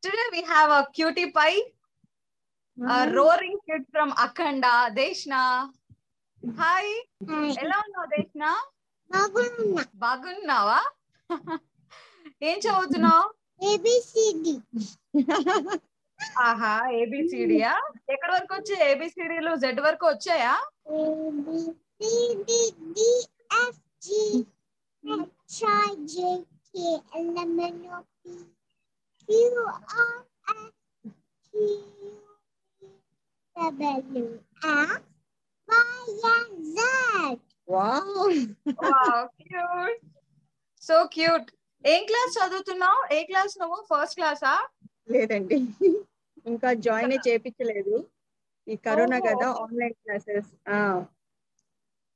Today we have a cutie pie, a roaring kid from Akhanda, Deshna. Hi. ఎలా ఉన్నావు దేశ్న? బాగున్నావా? ఏం చదువుతున్నావు? ఏబిసిడి. ఆహా, ఏబిసిడియా? ఎక్కడి వరకు వచ్చాయి ఏబిసిడీలు? జెడ్ వరకు వచ్చాయా? Cute, so cute. ఏం క్లాస్ చదువుతున్నావు? ఏ క్లాస్ నువ్వు? ఫస్ట్ క్లాసా? లేదండి, ఇంకా జాయిన్ చేయించలేదు. ఈ కరోనా కదా, ఆన్లైన్ క్లాసెస్.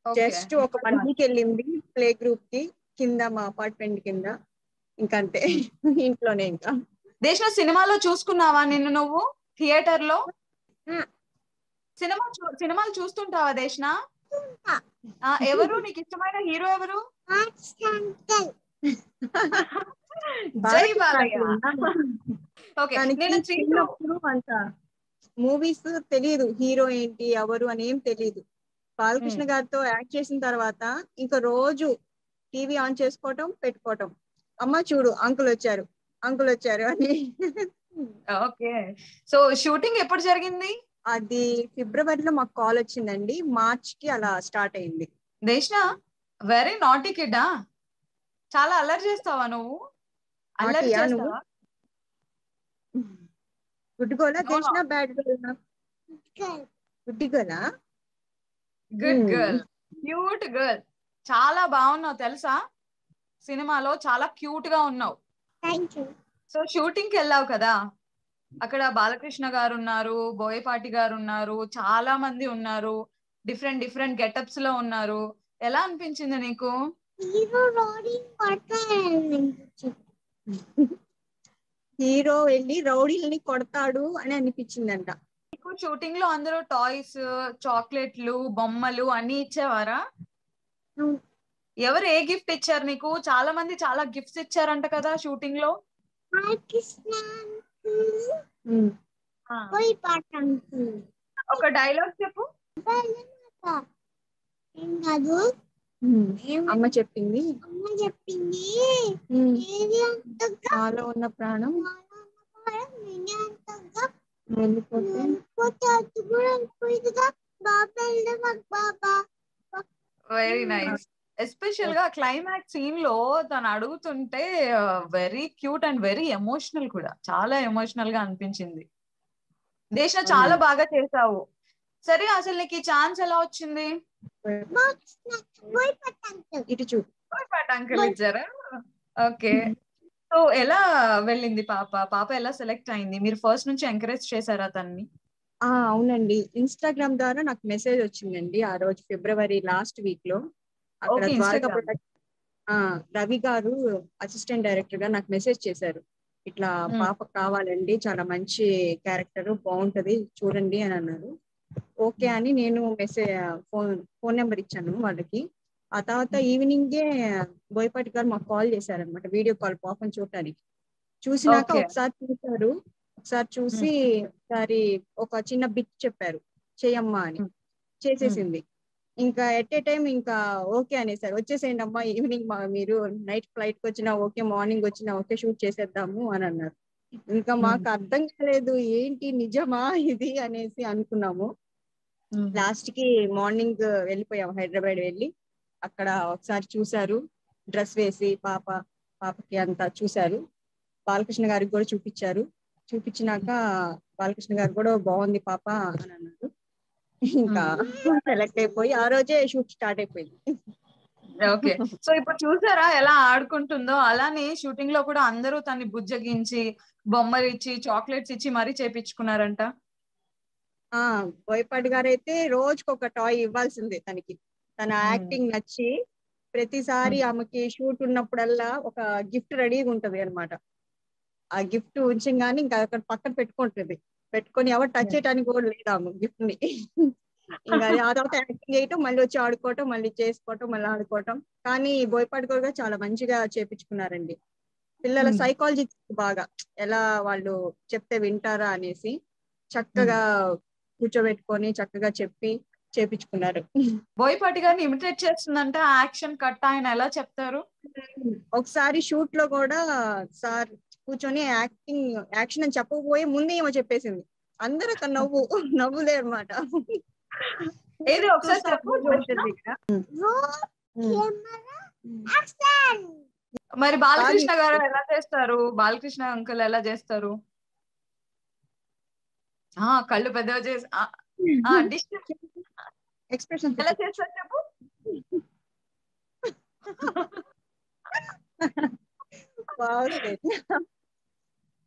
జస్ట్ ఒక 1 వీక్ వెళ్ళింది ప్లే గ్రూప్ కి, కింద మా అపార్ట్మెంట్ కింద. ఇంకంతే, ఇంట్లోనే. ఇంకా దేశంలో సినిమాలో చూసుకున్నావా నిన్ను నువ్వు థియేటర్ లో? సినిమాలు చూస్తుంటావా దేశన? ఎవరు నీకు ఇష్టమైన హీరో? ఎవరు? జై బాలయ్య. ఓకే, నేను చిన్నప్పుడు అంత మూవీస్ తెలియదు, హీరో ఏంటి ఎవరు అని ఏం తెలియదు. బాలకృష్ణ గారితో యాక్ట్ చేసిన తర్వాత ఇంకా రోజు టీవీ ఆన్ చేసుకోవటం, పెట్టుకోవటం, అమ్మ చూడు అంకుల్ వచ్చారు, అంకుల్ వచ్చారు అని. ఓకే, సో షూటింగ్ ఎప్పుడు జరిగింది? అది ఫిబ్రవరిలో మాకు కాల్ వచ్చిందండి, మార్చ్ కి అలా స్టార్ట్ అయింది. Deshana very naughty kid. చాలా అల్లరి చేస్తావా నువ్వు? అల్లరి చేస్తావా? Good girl Deshana, bad girl? Good girl. Good girl, cute girl. చాలా బాగున్నావు తెలుసా, సినిమాలో చాలా క్యూట్ గా ఉన్నావు. సో షూటింగ్ కి వెళ్ళావు కదా, అక్కడ బాలకృష్ణ గారు ఉన్నారు, బోయపాటి గారు ఉన్నారు, చాలా మంది ఉన్నారు, డిఫరెంట్ డిఫరెంట్ గెటప్స్ లో ఉన్నారు. ఎలా అనిపించింది నీకు? హీరో వెళ్ళి రౌడీలని కొడతాడు అని అనిపించిందంట. నీకు షూటింగ్ లో అందరూ టాయ్స్, చాక్లెట్లు, బొమ్మలు అన్ని ఇచ్చేవారా? ఎవరు ఏ గిఫ్ట్ ఇచ్చారు నీకు? చాలా మంది చాలా గిఫ్ట్స్ ఇచ్చారంట కదా షూటింగ్ లో. ఒక డైలాగ్ చెప్పు. అమ్మ చెప్పింది, నాలో ఉన్న ప్రాణం వెరీ నైస్. ఎస్పెషల్ గా క్లైమాక్స్ సీన్ లో తను అడుగుతుంటే very cute and very emotional కూడా, చాలా ఎమోషనల్ గా అనిపించింది. దేశ చాలా బాగా చేసావు. సరే, అసలు నీకు ఈ ఛాన్స్ ఎలా వచ్చింది? ఇటు చూ, అంకుల్ ఇచ్చారా? ఓకే, సో ఎలా వెళ్ళింది పాప ఎలా సెలెక్ట్ అయింది? మీరు ఫస్ట్ నుంచి ఎంకరేజ్ చేశారా తన్ని? అవునండి, ఇన్స్టాగ్రామ్ ద్వారా నాకు మెసేజ్ వచ్చిందండి ఆ రోజు, ఫిబ్రవరి లాస్ట్ వీక్ లో. అక్కడ రవి గారు అసిస్టెంట్ డైరెక్టర్ గా నాకు మెసేజ్ చేశారు, ఇట్లా పాప కావాలండి, చాలా మంచి క్యారెక్టర్, బాగుంటది చూడండి అని అన్నారు. ఓకే అని నేను ఫోన్ నెంబర్ ఇచ్చాను వాళ్ళకి. ఆ తర్వాత ఈవినింగే బోయపాటి గారు మాకు కాల్ చేశారనమాట, వీడియో కాల్ పాపం చూడటానికి. చూసినాక ఒకసారి చూశారు, ఒకసారి చూసి ఒకసారి ఒక చిన్న బిట్ చెప్పారు, చేయమ్మా అని. చేసేసింది. ఇంకా ఎట్ ఏ టైం ఇంకా ఓకే అనేసారు, వచ్చేసేయండి అమ్మా, ఈవినింగ్ మీరు నైట్ ఫ్లైట్ కి వచ్చినా ఓకే, మార్నింగ్ వచ్చినా ఓకే, షూట్ చేసేద్దాము అని అన్నారు. ఇంకా మాకు అర్థం కాలేదు, ఏంటి నిజమా ఇది అనేసి అనుకున్నాము. లాస్ట్ కి మార్నింగ్ వెళ్ళిపోయాము, హైదరాబాద్ వెళ్ళి అక్కడ ఒకసారి చూసారు, డ్రెస్ వేసి పాపకి అంతా చూసారు. బాలకృష్ణ గారికి కూడా చూపించారు. చూపించినాక బాలకృష్ణ గారు కూడా బాగుంది పాప అని అన్నారు. ఇంకా సెలెక్ట్ అయిపోయి ఆ రోజే షూట్ స్టార్ట్ అయిపోయింది. ఓకే, సో ఇప్పుడు చూసారా ఎలా ఆడుకుంటుందో? అలానే షూటింగ్ లో కూడా అందరూ తన్ని బుజ్జగించి, బొమ్మలు ఇచ్చి, చాక్లెట్స్ ఇచ్చి మరీ చేపించుకున్నారంట. బోయపాటి గారు అయితే రోజుకి ఒక టాయ్ ఇవ్వాల్సిందే తనకి. తన యాక్టింగ్ నచ్చి ప్రతిసారి ఆమెకి షూట్ ఉన్నప్పుడల్లా ఒక గిఫ్ట్ రెడీగా ఉంటది అనమాట. ఆ గిఫ్ట్ ఉంచగానే ఇంకా అక్కడ పక్కన పెట్టుకుంటుంది, పెట్టుకొని ఎవరు టచ్ చేయడానికి కూడా లేదు ఆమె గిఫ్ట్ ని. ఇంకా ఆ తర్వాత యాక్టింగ్ చేయటం, మళ్ళీ వచ్చి ఆడుకోవటం, మళ్ళీ చేసుకోవటం, మళ్ళీ ఆడుకోవటం. కానీ బోయపాటి గారు చాలా మంచిగా చేపించుకున్నారండి. పిల్లల సైకాలజీ బాగా ఎలా వాళ్ళు చెప్తే వింటారా అనేసి చక్కగా కూర్చోబెట్టుకొని చక్కగా చెప్పి చేపించుకున్నారు. బోయపాటి గారిని ఇమిటేట్ చేస్తుందంటే యాక్షన్ కట్ ఆయన ఎలా చెప్తారు? ఒకసారి షూట్ లో కూడా సార్ కూర్చొని యాక్షన్ అని చెప్పకపోయే ముందే ఏమో చెప్పేసింది. అందరూ అక్కడ నవ్వులే అనమాట. ఏది ఒకసారి చెప్పు. మరి బాలకృష్ణ గారు ఎలా చేస్తారు? బాలకృష్ణ అంకుల్ ఎలా చేస్తారు? కళ్ళు పెద్దగా చేసి ఎక్స్ప్రెషన్ ఎలా చేస్తారు చెప్పు.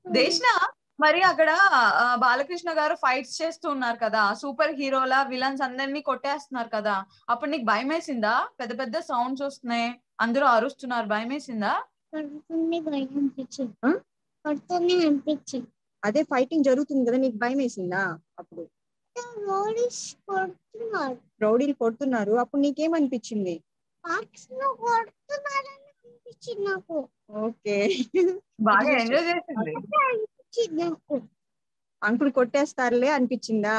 దేశ్న మరి అక్కడ బాలకృష్ణ గారు ఫైట్స్ చేస్తూ ఉన్నారు కదా, సూపర్ హీరోలా విలన్స్ అందరినీ కొట్టేస్తున్నారు కదా, అప్పుడు నీకు భయం వేసిందా? పెద్ద పెద్ద సౌండ్స్ వస్తున్నాయి, అందరూ అరుస్తున్నారు, భయం వేసిందా? అదే ఫైటింగ్ జరుగుతుంది కదా, నీకు భయం వేసిందా? అప్పుడు రౌడీలు కొడుతున్నారు, అప్పుడు నీకేమనిపించింది? ఓకే, బాగా ఎంజాయ్ చేసింది. అంకుల్ కొట్టేస్తారులే అనిపించిందా?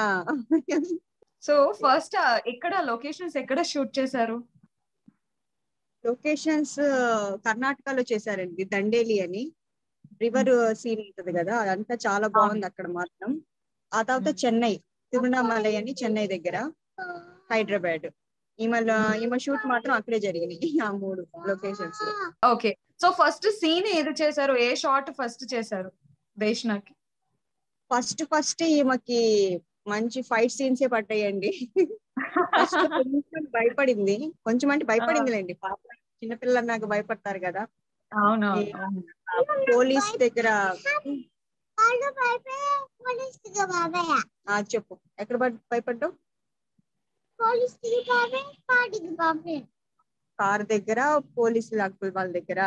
సో ఫస్ట్ ఎక్కడ లొకేషన్స్ ఎక్కడ షూట్ చేశారు? లొకేషన్స్ కర్ణాటకలో చేశారండి, దండేలి అని. రివర్ సీన్ ఉంటది కదా, అదంతా చాలా బాగుంది అక్కడ మాత్రం. ఆ తర్వాత చెన్నై, తిరువణామలై అని చెన్నై దగ్గర, హైదరాబాద్. ఈమె షూట్ మాత్రం అక్కడే జరిగినాయి, ఆ 3 locations. Okay, so first scene ఏది చేశారు? ఏ షాట్ ఫస్ట్ చేశారు దేశ్నకి? ఫస్ట్ ఈమెకి మంచి ఫైట్ సీన్సే పడ్డాయండి. ఫస్ట్ కొంచెం భయపడింది, కొంచెం అంటే భయపడిందిలేండి, పాప చిన్నపిల్లలు అన్నాక భయపడతారు కదా. పోలీస్ దగ్గర చెప్పు, ఎక్కడ భయపడ్డావు? కార్ దగ్గర, పోలీసుల అంకుల్ వాళ్ళ దగ్గర.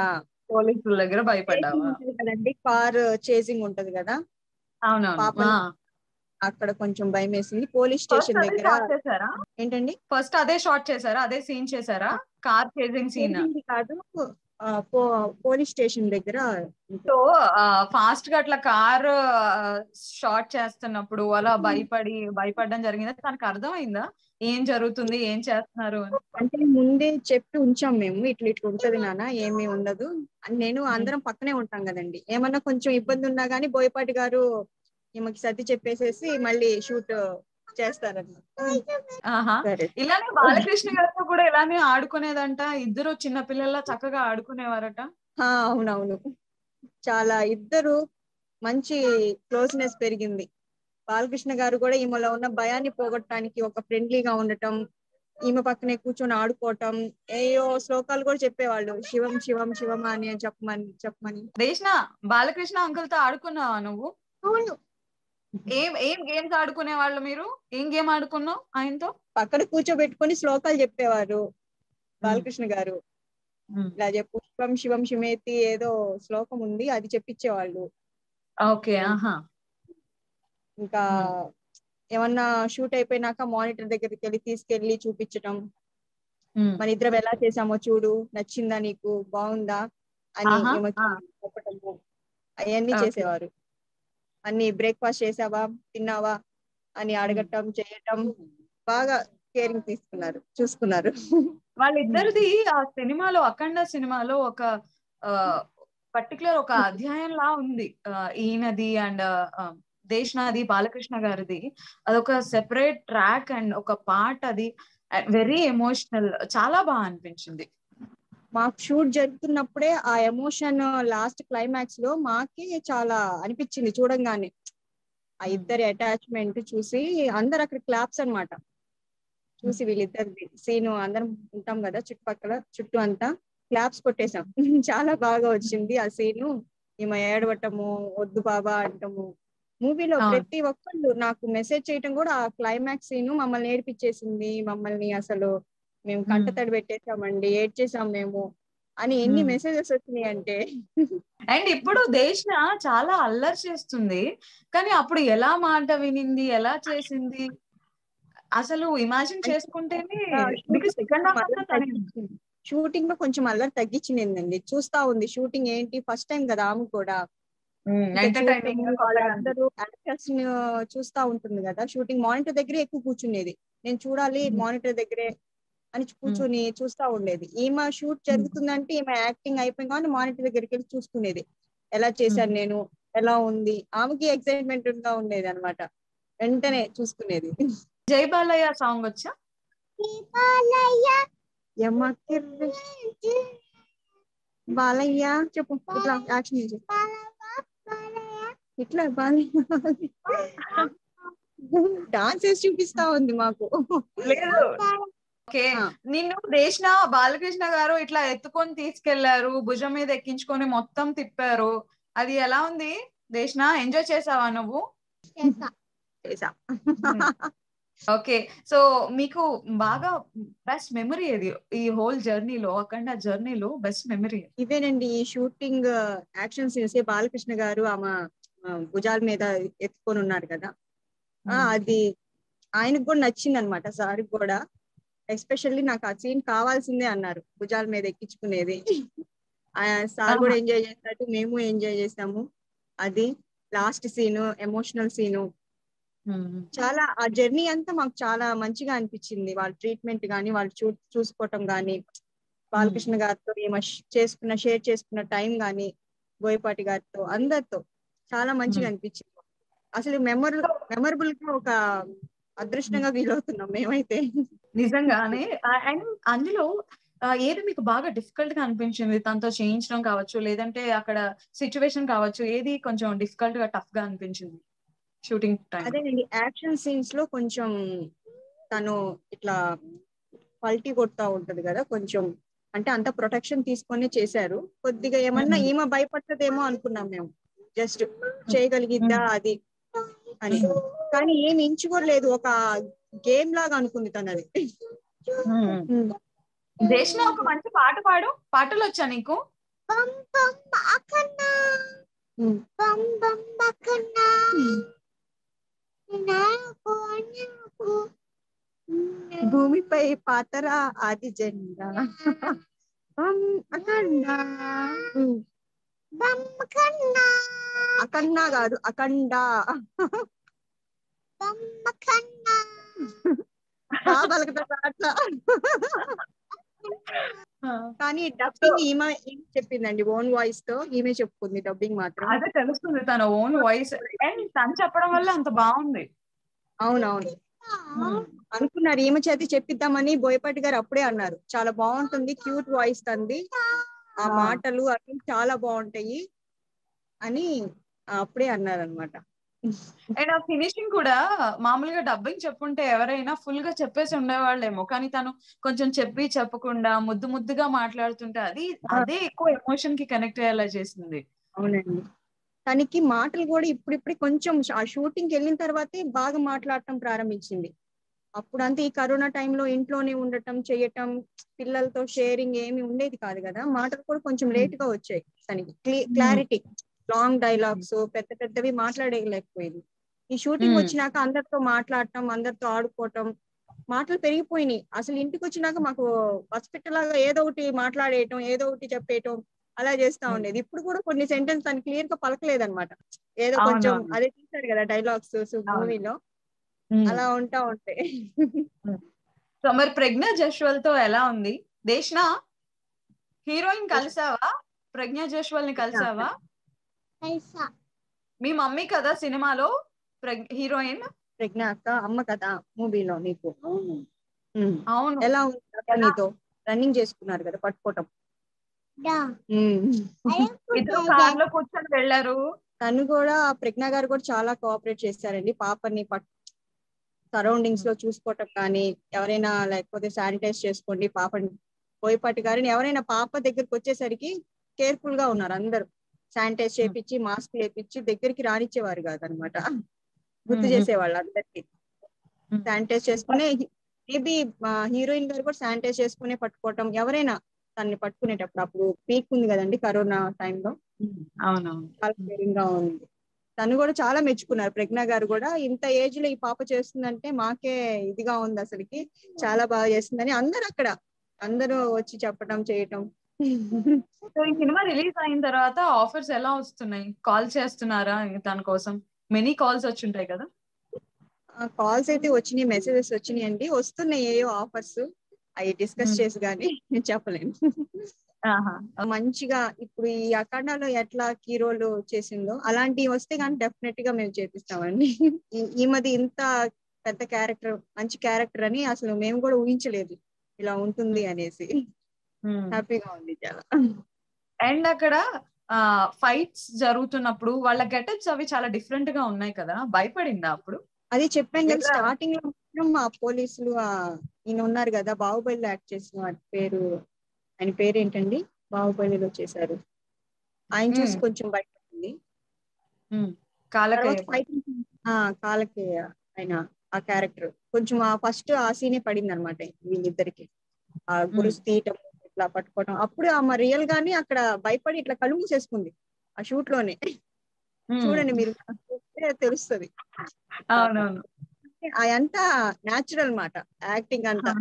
పోలీసుల దగ్గర భయపడ్డావా? కదండి, కార్ చేసింగ్ ఉంటది కదా. అవునవును. అక్కడ కొంచెం భయం వేసింది. పోలీస్ స్టేషన్ దగ్గర. ఏంటండి? ఫస్ట్ అదే షాట్ చేశారా? అదే సీన్ చేశారా? కార్ చేసింగ్ సీన్ కాదు, పోలీస్ స్టేషన్ దగ్గర. సో ఫాస్ట్ గా అట్లా కార్ షాట్ చేస్తున్నప్పుడు అలా భయపడడం జరిగిందా? తనకు అర్థమైందా ఏం జరుగుతుంది, ఏం చేస్తున్నారు? అంటే ముందే చెప్పి ఉంచాం మేము, ఇట్లా ఉంటది నాన్న, ఏమీ ఉండదు అని. నేను అందరం పక్కనే ఉంటాం కదండి, ఏమన్నా కొంచెం ఇబ్బంది ఉన్నా గానీ బోయపాటి గారు ఈమెకి సర్ది చెప్పేసేసి మళ్ళీ షూట్ చేస్తారన్నమాట. ఇలానే బాలకృష్ణ గారితో కూడా ఇలానే ఆడుకునేదంట, ఇద్దరు చిన్న పిల్లల్లా చక్కగా ఆడుకునేవారట. అవునవును, చాలా ఇద్దరు మంచి క్లోజ్నెస్ పెరిగింది. బాలకృష్ణ గారు కూడా ఈమెలో ఉన్న భయాన్ని పోగొట్టడానికి ఒక ఫ్రెండ్లీగా ఉండటం, ఈమె పక్కనే కూర్చొని ఆడుకోవటం, ఏయో శ్లోకాలు కూడా చెప్పేవాళ్ళు, శివం శివం శివం అని చెప్పమని. దేశ్న, బాలకృష్ణ అంకుల్ తో ఆడుకున్నావా నువ్వు? అవును. ఏం గేమ్స్ ఆడుకునే వాళ్ళు మీరు? ఏం గేమ్ ఆడుకున్నావు ఆయనతో? పక్కన కూర్చోబెట్టుకొని శ్లోకాలు చెప్పేవారు బాలకృష్ణ గారు. ఇలా చెప్పు, శివం శివం శిమేతి ఏదో శ్లోకం ఉంది, అది చెప్పించేవాళ్ళు. ఓకే. ఇంకా ఏమన్నా షూట్ అయిపోయినాక మానిటర్ దగ్గరికి తీసుకెళ్లి చూపించటం, మన ఇద్దరం ఎలా చేసామో చూడు, నచ్చిందా నీకు, బాగుందా అని చెప్పటము, అవన్నీ చేసేవారు. అన్ని బ్రేక్ఫాస్ట్ చేసావా, తిన్నావా అని అడగటం, చేయటం, బాగా కేరింగ్ చూసుకున్నారు. వాళ్ళిద్దరిది ఆ సినిమాలో, అఖండ సినిమాలో ఒక పర్టికులర్ ఒక అధ్యాయం లా ఉంది. ఈయనది అండ్ దేశ్నది, బాలకృష్ణ గారిది అదొక సెపరేట్ ట్రాక్ అండ్ ఒక పార్ట్, అది వెరీ ఎమోషనల్, చాలా బాగా అనిపించింది. మాకు షూట్ జరుగుతున్నప్పుడే ఆ ఎమోషన్ లాస్ట్ క్లైమాక్స్ లో మాకే చాలా అనిపించింది చూడంగానే. ఆ ఇద్దరి అటాచ్మెంట్ చూసి అందరు అక్కడ క్లాప్స్ అన్నమాట. చూసి వీళ్ళిద్దరి సీను అందరం ఉంటాం కదా చుట్టుపక్కల, చుట్టూ అంతా క్లాప్స్ కొట్టేశాం. చాలా బాగా వచ్చింది ఆ సీను. ఈమె ఏడవటము, వద్దు బాబా అంటము. మూవీలో ప్రతి ఒక్కళ్ళు నాకు మెసేజ్ చేయటం కూడా ఆ క్లైమాక్స్ సీను మమ్మల్ని ఏడిపించేసింది, మమ్మల్ని అసలు మేము కంటతడి పెట్టేసామండి, ఏడ్చేసాం మేము అని ఎన్ని మెసేజెస్ వచ్చినాయి అంటే. అండ్ ఇప్పుడు దేశ్న చాలా అల్లరి చేస్తుంది, కానీ అప్పుడు ఎలా మాట వినింది, ఎలా చేసింది, అసలు ఇమాజిన్ చేసుకుంటేనే షూటింగ్ లో కొంచెం అల్లరి తగ్గించిందండి. చూస్తా ఉంది షూటింగ్ ఏంటి, ఫస్ట్ టైం కదా ఆమె కూడా. వాళ్ళందరూ యాక్టర్స్ ని చూస్తా ఉంటుంది కదా, షూటింగ్ మానిటర్ దగ్గరే ఎక్కువ కూర్చునేది. నేను చూడాలి మానిటర్ దగ్గరే అని కూర్చొని చూస్తా ఉండేది. ఈమె షూట్ జరుగుతుందంటే ఈమె యాక్టింగ్ అయిపోయింది కానీ మానిటర్ దగ్గరికి వెళ్ళి చూసుకునేది, ఎలా చేశాను నేను, ఎలా ఉంది. ఆమెకి ఎక్సైట్మెంట్ గా ఉండేది అనమాట, వెంటనే చూసుకునేది. జై బాలయ్య సాంగ్ వచ్చా? బాలయ్య చెప్పు, ఇట్లా యాక్షన్ ఇట్లా బాలయ్య డాన్స్ వేసి చూపిస్తా ఉంది మాకు. లేదు ఓకే, నిన్ను దేశన బాలకృష్ణ గారు ఇట్లా ఎత్తుకొని తీసుకెళ్లారు, భుజం మీద ఎక్కించుకొని మొత్తం తిప్పారు, అది ఎలా ఉంది దేశన? ఎంజాయ్ చేసావా నువ్వు? ఓకే, సో మీకు బాగా బెస్ట్ మెమరీ ఏది ఈ హోల్ జర్నీలో, అఖండ జర్నీలో బెస్ట్ మెమరీ? ఇవేనండి, ఈ షూటింగ్ యాక్షన్ సీన్స్. బాలకృష్ణ గారు ఆమె భుజాల మీద ఎత్తుకొని ఉన్నారు కదా, అది ఆయనకు కూడా నచ్చింది అనమాట, సార్ కూడా. ఎస్పెషల్లీ నాకు ఆ సీన్ కావాల్సిందే అన్నారు, భుజాల మీద ఎక్కించుకునేది. సార్ కూడా ఎంజాయ్ చేసినట్టు మేము ఎంజాయ్ చేసాము. అది లాస్ట్ సీను, ఎమోషనల్ సీను. చాలా ఆ జర్నీ అంతా మాకు చాలా మంచిగా అనిపించింది. వాళ్ళ ట్రీట్మెంట్ గానీ, వాళ్ళు చూసుకోవటం గానీ, బాలకృష్ణ గారితో షేర్ చేసుకున్న టైం గానీ, గారితో అందరితో చాలా మంచిగా అనిపించింది. అసలు మెమరబుల్ గా ఒక అదృష్టంగా ఫీల్ అవుతున్నాం మేమైతే. నిజంగానే. అండ్ అందులో ఏది మీకు బాగా డిఫికల్ట్ గా అనిపించింది? తనతో చేయించడం కావచ్చు, లేదంటే అక్కడ సిచ్యువేషన్ కావచ్చు, ఏది కొంచెం డిఫికల్ట్ గా టఫ్ గా అనిపించింది షూటింగ్ టైం? అదేనండి, యాక్షన్ సీన్స్ లో కొంచెం తను ఇట్లా పల్టీ కొడతా ఉంటది కదా, కొంచెం అంటే అంత ప్రొటెక్షన్ తీసుకొని చేశారు. కొద్దిగా ఏమన్నా ఈమె భయపడుతుందేమో అనుకున్నాం మేము, జస్ట్ చేయగలిగిద్దా అది అని. కానీ ఏమి ఇంచుకోలేదు, ఒక గేమ్ లాగా అనుకుంది తనది. దేశన ఒక మంచి పాట పాడు, పాటలు వచ్చా నీకు? భూమిపై పాతరా ఆది జెండా, అఖండ. అఖండ కాదు, అఖండ. అట్లా. కానీ డబ్బింగ్ ఈమె చెప్పిందండి, ఓన్ వాయిస్ తో ఈమె చెప్పుకుంది డబ్బింగ్ మాత్రం. అదే తెలుస్తుంది, తన ఓన్ వాయిస్. అండ్ తను చెప్పడం వల్ల అంత బాగుంది. అవునవును, అనుకున్నారు ఈమె చేతి చెప్పిద్దామని. బోయపాటి గారు అప్పుడే అన్నారు, చాలా బాగుంటుంది, క్యూట్ వాయిస్ తంది, ఆ మాటలు అన్ని చాలా బాగుంటాయి అని అప్పుడే అన్నారు అనమాట. అండ్ ఆ ఫినిషింగ్ కూడా మామూలుగా డబ్బింగ్ చెప్పుంటే ఎవరైనా ఫుల్ గా చెప్పేసి ఉండేవాళ్ళేమో, కానీ తను కొంచెం చెప్పి చెప్పకుండా ముద్దు ముద్దుగా మాట్లాడుతుంటే అదే ఎక్కువ ఎమోషన్ కి కనెక్ట్ అయ్యేలా చేసింది. అవునండి, తనకి మాటలు కూడా ఇప్పుడిప్పుడే కొంచెం ఆ షూటింగ్ వెళ్ళిన తర్వాతే బాగా మాట్లాడటం ప్రారంభించింది. అప్పుడంతా ఈ కరోనా టైంలో ఇంట్లోనే ఉండటం, చేయటం, పిల్లలతో షేరింగ్ ఏమి ఉండేది కాదు కదా, మాటలు కూడా కొంచెం లేట్ గా వచ్చాయి తనకి. క్లారిటీ, లాంగ్ డైలాగ్స్ పెద్ద పెద్దవి మాట్లాడలేకపోయింది. ఈ షూటింగ్ వచ్చినాక అందరితో మాట్లాడటం, అందరితో ఆడుకోవటం, మాటలు పెరిగిపోయినాయి. అసలు ఇంటికి వచ్చినాక మాకు హాస్పిటల్ ఏదో ఒకటి మాట్లాడేయటం, ఏదో ఒకటి చెప్పేయటం అలా చేస్తా ఉండేది. ఇప్పుడు కూడా కొన్ని సెంటెన్స్ తను క్లియర్ గా పలకలేదన్నమాట, ఏదో కొంచెం అదే చూసారు కదా డైలాగ్స్ మూవీలో, అలా ఉంటా ఉంటాయి. సో మరి ప్రజ్ఞ జైస్వాల్ తో ఎలా ఉంది దేశన? హీరోయిన్ కలిసావా? ప్రజ్ఞ జైస్వాల్ ని కలిసావా? మీ మమ్మీ కదా సినిమాలో హీరోయిన్? ప్రజ్ఞ అక్క అమ్మ కదా మూవీలో నీకు. అవును, ఎలా ఉంది నీతో రన్నింగ్ చేసుకున్నారు కదా పట్టుకోవటం? ఇద్దరు కార్ లో కూర్చొని వెళ్ళారు. తను కూడా, ప్రజ్ఞ గారు కూడా చాలా కోఆపరేట్ చేశారండి. పాపని సరౌండింగ్స్ లో చూసుకోవటం కానీ, ఎవరైనా లేకపోతే శానిటైజ్ చేసుకోండి పాపని, బోయపాటి గారిని ఎవరైనా పాప దగ్గరికి వచ్చేసరికి కేర్ఫుల్ గా ఉన్నారు అందరు. శానిటైజ్ చేపించి, మాస్క్ వేపించి దగ్గరికి రానిచ్చేవారు కాదనమాట, గుర్తు చేసేవాళ్ళు అందరికి. శానిటైజ్ చేసుకునే, మేబీ హీరోయిన్ గారు కూడా శానిటైజ్ చేసుకునే పట్టుకోవటం, ఎవరైనా తనని పట్టుకునేటప్పుడు. అప్పుడు పీక్ ఉంది కదండి కరోనా టైంలో, చాలా కేరింగ్ గా ఉంది. తను కూడా చాలా మెచ్చుకున్నారు, ప్రజ్ఞ గారు కూడా. ఇంత ఏజ్ లో ఈ పాప చేస్తుందంటే మాకే ఇదిగా ఉంది, అసలుకి చాలా బాగా చేస్తుందని అందరు అక్కడ అందరూ వచ్చి చెప్పడం చేయటం. సో ఈ సినిమా రిలీజ్ అయిన తర్వాత ఆఫర్స్ ఎలా వస్తున్నాయి? కాల్ చేస్తున్నారా దాని కోసం? మెనీ కాల్స్ వచ్చి ఉంటాయి కదా? కాల్స్ అయితే వచ్చినాయి, మెసేజెస్ వచ్చినాయి అండి, వస్తున్నాయి ఏయో ఆఫర్స్. అవి డిస్కస్ చేసి కానీ చెప్పలేను. మంచిగా ఇప్పుడు ఈ అఖండాలో ఎట్లా హీరోలు చేసిందో అలాంటివి వస్తే కానీ డెఫినెట్ గా మేము చేపిస్తామండి. ఈ మధ్య ఇంత పెద్ద క్యారెక్టర్, మంచి క్యారెక్టర్ అని అసలు మేము కూడా ఊహించలేదు ఇలా ఉంటుంది అనేసి. హ్యాపీగా ఉంది చాలా. అండ్ అక్కడ ఫైట్స్ జరుగుతున్నప్పుడు వాళ్ళ గెటప్స్ అవి చాలా డిఫరెంట్ గా ఉన్నాయి కదా, భయపడిందా అప్పుడు? అది చెప్పాను కదా స్టార్టింగ్ లో మాత్రం ఆ పోలీసులు ఈయన ఉన్నారు కదా బాహుబలిలో యాక్ట్ చేసిన ఆయన పేరు ఏంటండి, బాహుబలిలో చేశారు, ఆయన చూసి కొంచెం భయపడింది. తర్వాత ఫైటింగ్ కాలకి ఆయన ఆ క్యారెక్టర్ కొంచెం ఫస్ట్ ఆ సీనే పడింది అనమాట వీళ్ళిద్దరికి, ఆ గురుసు తీయటం ఇట్లా పట్టుకోవటం. అప్పుడు ఆమె రియల్ గానే అక్కడ భయపడి ఇట్లా కళ్ళు మూసేసుకుంది ఆ షూట్ లోనే. చూడండి మీరు తెలుస్తుంది. అదంతా న్యాచురల్ మాట, యాక్టింగ్ అంతా.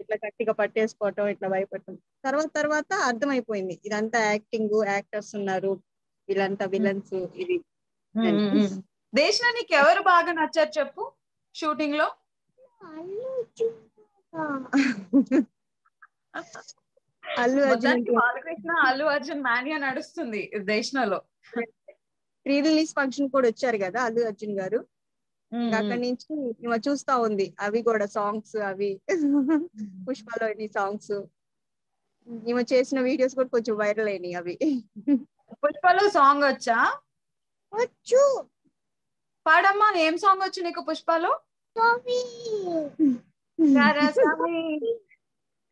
ఇట్లా గట్టిగా పట్టేసుకోవటం, ఇట్లా భయపడటం. తర్వాత అర్థమైపోయింది ఇదంతా యాక్టింగ్, యాక్టర్స్ ఉన్నారు, వీళ్ళంతా విలన్స్ ఇది. దేశ్ నీకు ఎవరు బాగా నచ్చారు చెప్పు షూటింగ్ లో? అల్లు అర్జున్. బాలకృష్ణ అల్లు అర్జున్ మానియా నడుస్తుంది దేశంలో. ప్రీ రిలీజ్ ఫంక్షన్ కూడా వచ్చారు కదా అల్లు అర్జున్ గారు, అక్కడి నుంచి ఈమె చూస్తా ఉంది అవి కూడా సాంగ్స్, అవి పుష్పలో సాంగ్స్, ఈమె చేసిన వీడియోస్ కూడా కొంచెం వైరల్ అయినాయి అవి. పుష్పలో సాంగ్ వచ్చా? వచ్చు. పాడమ్మా, ఏం సాంగ్ వచ్చు నీకు పుష్పలో?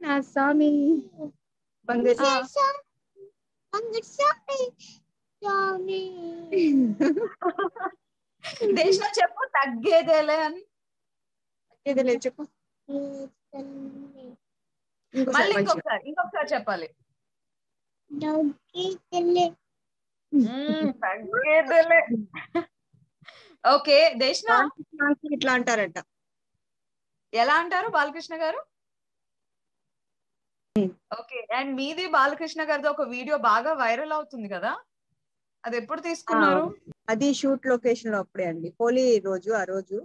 నా స్వామి దేశ చెప్పు, తగ్గేదేలే అని. తగ్గేదేలే చెప్పు మళ్ళీ ఇంకొకసారి చెప్పాలి. తగ్గేదేలే. ఓకే దేశ్ ఇట్లా అంటారట. ఎలా అంటారు బాలకృష్ణ గారు? ఓకే. అండ్ మీది బాలకృష్ణ గారిది ఒక వీడియో బాగా వైరల్ అవుతుంది కదా, అది ఎప్పుడు తీసుకున్నారు? అది షూట్ లొకేషన్ లో అప్పుడే అండి, హోలీ రోజు. ఆ రోజు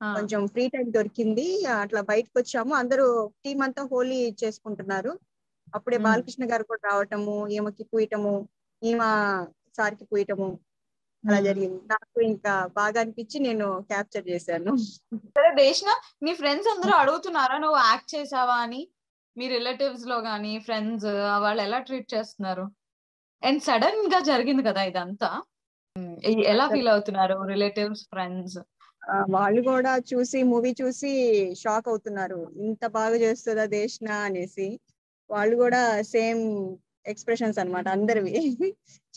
కొంచెం ఫ్రీ టైం దొరికింది, అట్లా బయటకు వచ్చాము, అందరూ టీం అంతా హోలీ చేసుకుంటున్నారు. అప్పుడే బాలకృష్ణ గారు కూడా రావటము, ఈమెకి పూయటము, ఈమె సార్కి పూయటము, అలా జరిగింది. నాకు ఇంకా బాగా అనిపించి నేను క్యాప్చర్ చేశాను. సరే దేశ్, మీ ఫ్రెండ్స్ అందరూ అడుగుతున్నారా నువ్వు యాక్ట్ చేసావా అని? మీ రిలేటివ్స్ లో గానీ ఫ్రెండ్స్ వాళ్ళు ఎలా ట్రీట్ చేస్తున్నారు? అండ్ సడన్ గా జరిగింది కదా ఇదంతా, ఎలా ఫీల్ అవుతున్నారు రిలేటివ్స్, ఫ్రెండ్స్? వాళ్ళు కూడా మూవీ చూసి షాక్ అవుతున్నారు, ఇంత బాగా చేస్తుందా దేశ్న అనేసి. వాళ్ళు కూడా సేమ్ ఎక్స్ప్రెషన్స్ అన్నమాట అందరివి.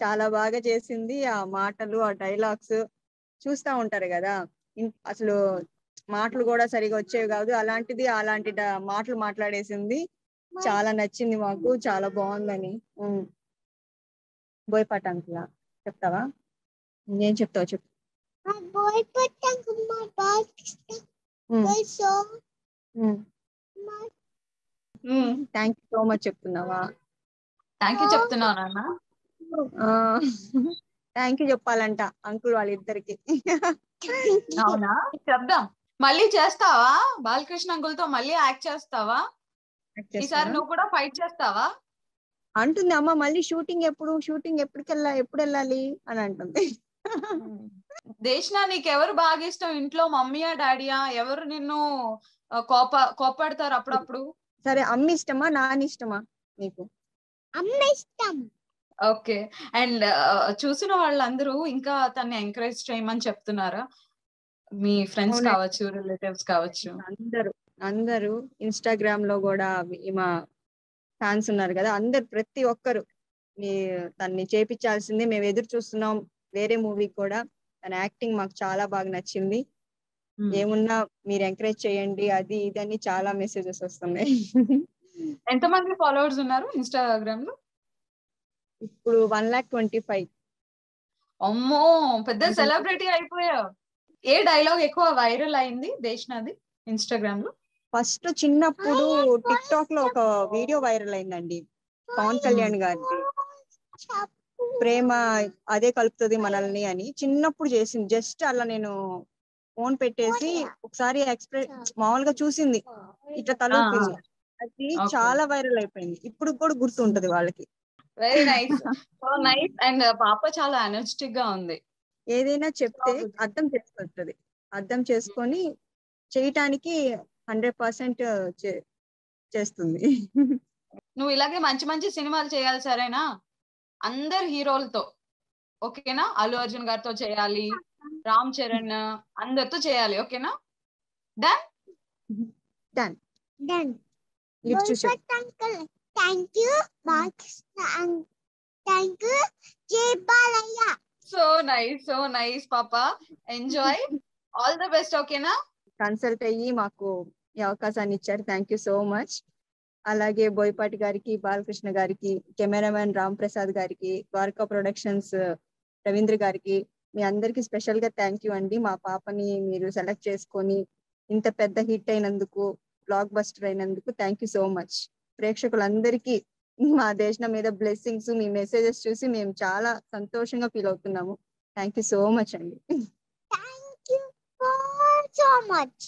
చాలా బాగా చేసింది, ఆ మాటలు, ఆ డైలాగ్స్ చూస్తా ఉంటారు కదా, అసలు మాటలు కూడా సరిగా వచ్చేవి కాదు, అలాంటిది అలాంటి మాటలు మాట్లాడేసింది. చాలా నచ్చింది మాకు, చాలా బాగుందని. బోయపాటి అంకులా చెప్తావా? నేను చెప్తావా చెప్పు. థ్యాంక్ యూ సో మచ్ చెప్తున్నావా? థ్యాంక్ యూ చెప్తున్నావు నాన్న. థ్యాంక్ యూ చెప్పాలంట అంకుల్ వాళ్ళిద్దరికి. అవునా, చెప్దాం. మళ్ళీ చేస్తావా బాలకృష్ణ అంకుల్ తో? మళ్ళీ యాక్ట్ చేస్తావా? ఈసారి నువ్వు కూడా ఫైట్ చేస్తావా అంటుంది అమ్మ. మళ్ళీ షూటింగ్ ఎప్పుడు వెళ్ళాలి అని అంటుంది. దేశ్న నీకెవరు బాగా ఇష్టం ఇంట్లో, మమ్మీయా డాడీయా? ఎవరు నిన్ను కోపడతారు అప్పుడప్పుడు? సరే, అమ్మ ఇష్టమా నాన్న ఇష్టమా నీకు? అమ్మ ఇష్టం. ఓకే. అండ్ చూసిన వాళ్ళందరూ ఇంకా తన్ని ఎంకరేజ్ చేయమని చెప్తున్నారా? మీ ఫ్రెండ్స్ కావచ్చు, రిలేటివ్స్ కావచ్చు, అందరూ ఇన్స్టాగ్రామ్ లో కూడా మా ఫ్యాన్స్ ఉన్నారు కదా, అందరు ప్రతి ఒక్కరు తన్ని చేపించాల్సిందే, మేము ఎదురు చూస్తున్నాం. వేరే మూవీకి కూడా తన యాక్టింగ్ మాకు చాలా బాగా నచ్చింది, ఏమున్నా మీరు ఎంకరేజ్ చేయండి, అది ఇదని చాలా మెసేజెస్ వస్తున్నాయి. ఎంతమంది ఫాలోవర్స్ ఉన్నారు ఇన్స్టాగ్రామ్ లో? ఇప్పుడు 1,25,000. అమ్మో, పెద్ద సెలబ్రిటీ అయిపోయావు. ఏ డైలాగ్ ఎక్కువ వైరల్ అయింది దేశ్నది ఇన్స్టాగ్రామ్ లో? ఫస్ట్ చిన్నప్పుడు టిక్ టాక్ లో ఒక వీడియో వైరల్ అయిందండి, పవన్ కళ్యాణ్ గారిది, ప్రేమ అదే కలుపుతుంది మనల్ని అని. చిన్నప్పుడు చేసింది, జస్ట్ అలా నేను ఫోన్ పెట్టేసి ఒకసారి మామూలుగా చూసింది, ఇట్లా తలుపింది, అది చాలా వైరల్ అయిపోయింది. ఇప్పుడు కూడా గుర్తుంటది వాళ్ళకి. Very nice, so nice. And పాప చాలా ఎనర్జెటిక్ గా ఉంది. ఏదైనా చెప్తే అర్థం చేసుకుంటది, అర్థం చేసుకొని చేయటానికి 100% చేస్తుంది. నువ్వు ఇలాగే మంచి మంచి సినిమాలు చేయాలి, సరేనా? అందరు హీరోలతో, ఓకేనా? అల్లు అర్జున్ గారితో చేయాలి, రామ్ చరణ్, అందరితో చేయాలి, ఓకేనా? Done done done. Thank you thank you జై బాలయ్య. సో నైస్ పాప, ఎంజాయ్, ఆల్ ద బెస్ట్, ఓకేనా? కన్సల్ట్ అయ్యి మాకు ఈ అవకాశాన్ని ఇచ్చారు, థ్యాంక్ యూ సో మచ్. అలాగే బోయపాటి గారికి, బాలకృష్ణ గారికి, కెమెరామెన్ రామ్ ప్రసాద్ గారికి, ద్వారకా ప్రొడక్షన్స్ రవీంద్ర గారికి, మీ అందరికి స్పెషల్ గా థ్యాంక్ యూ అండి. మా పాపని మీరు సెలెక్ట్ చేసుకొని ఇంత పెద్ద హిట్ అయినందుకు, బ్లాక్ బస్టర్ అయినందుకు థ్యాంక్ యూ సో మచ్. ప్రేక్షకులందరికీ మా దేశం మీద బ్లెస్సింగ్స్, మీ మెసేజెస్ చూసి మేము చాలా సంతోషంగా ఫీల్ అవుతున్నాము. థ్యాంక్ యూ సో మచ్ అండి. Thank you so much.